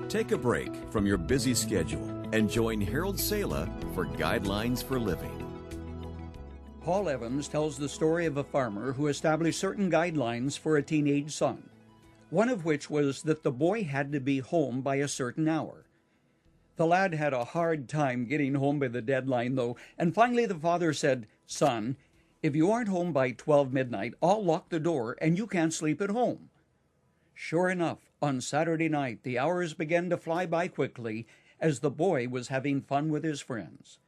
Take a break from your busy schedule and join Harold Sala for Guidelines for Living. Paul Evans tells the story of a farmer who established certain guidelines for a teenage son, one of which was that the boy had to be home by a certain hour. The lad had a hard time getting home by the deadline, though, and finally the father said, "Son, if you aren't home by 12 midnight, I'll lock the door and you can't sleep at home." Sure enough, on Saturday night, the hours began to fly by quickly as the boy was having fun with his friends.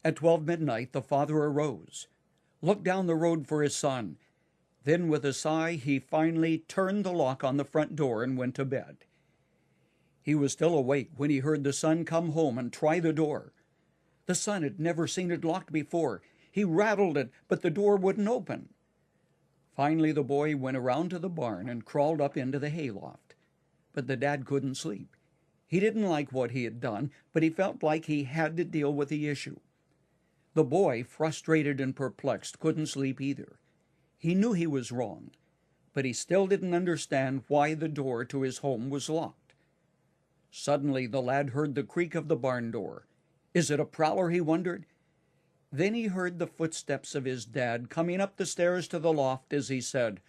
At 12 midnight, the father arose, looked down the road for his son. Then, with a sigh, he finally turned the lock on the front door and went to bed. He was still awake when he heard the son come home and try the door. The son had never seen it locked before. He rattled it, but the door wouldn't open. Finally, the boy went around to the barn and crawled up into the hayloft. But the dad couldn't sleep. He didn't like what he had done, but he felt like he had to deal with the issue. The boy, frustrated and perplexed, couldn't sleep either. He knew he was wrong, but he still didn't understand why the door to his home was locked. Suddenly, the lad heard the creak of the barn door. Is it a prowler, he wondered? Then he heard the footsteps of his dad coming up the stairs to the loft as he said,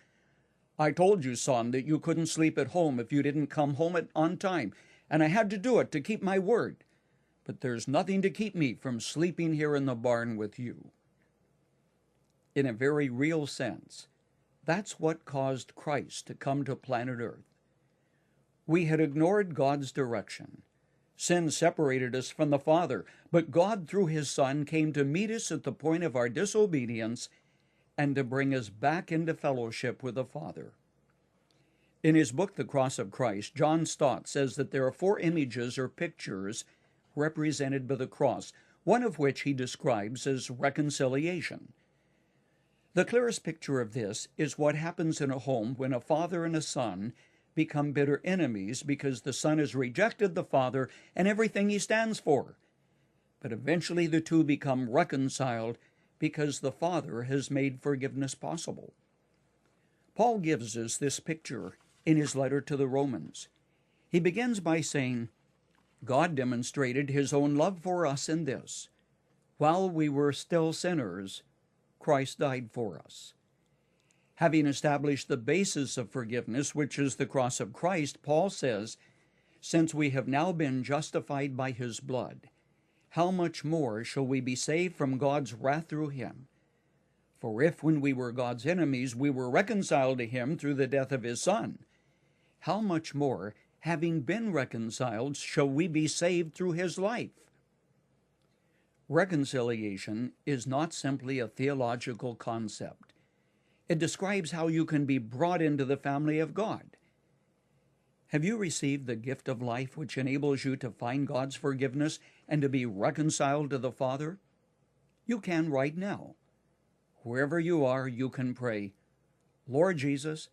"I told you, son, that you couldn't sleep at home if you didn't come home on time, and I had to do it to keep my word. But there's nothing to keep me from sleeping here in the barn with you." In a very real sense, that's what caused Christ to come to planet Earth. We had ignored God's direction. Sin separated us from the Father, but God, through His Son, came to meet us at the point of our disobedience and to bring us back into fellowship with the Father. In his book, The Cross of Christ, John Stott says that there are 4 images or pictures represented by the cross, one of which he describes as reconciliation. The clearest picture of this is what happens in a home when a father and a son become bitter enemies because the son has rejected the father and everything he stands for. But eventually the two become reconciled because the Father has made forgiveness possible. Paul gives us this picture in his letter to the Romans. He begins by saying, God demonstrated His own love for us in this: while we were still sinners, Christ died for us. Having established the basis of forgiveness, which is the cross of Christ, Paul says, since we have now been justified by His blood, how much more shall we be saved from God's wrath through Him? For if, when we were God's enemies, we were reconciled to Him through the death of His Son, how much more, having been reconciled, shall we be saved through His life? Reconciliation is not simply a theological concept. It describes how you can be brought into the family of God. Have you received the gift of life which enables you to find God's forgiveness and to be reconciled to the Father? You can right now. Wherever you are, you can pray, Lord Jesus,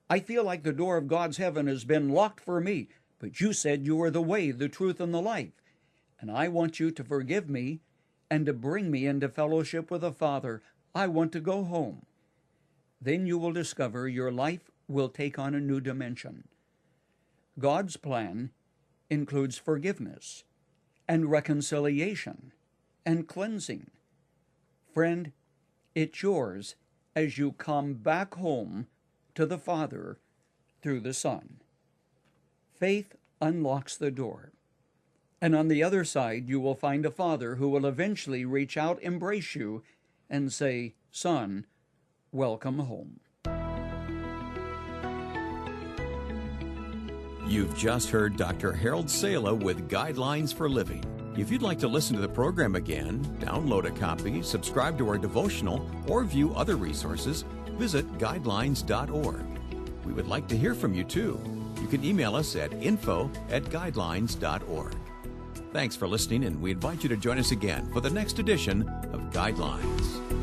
I feel like the door of God's heaven has been locked for me, but you said you are the way, the truth, and the life, and I want you to forgive me and to bring me into fellowship with the Father. I want to go home. Then you will discover your life will take on a new dimension. God's plan includes forgiveness and reconciliation and cleansing. Friend, it's yours as you come back home to the Father through the Son. Faith unlocks the door. And on the other side, you will find a Father who will eventually reach out, embrace you, and say, Son, welcome home. You've just heard Dr. Harold Sala with Guidelines for Living. If you'd like to listen to the program again, download a copy, subscribe to our devotional, or view other resources, visit guidelines.org. We would like to hear from you too. You can email us at info@guidelines.org. Thanks for listening, and we invite you to join us again for the next edition of Guidelines.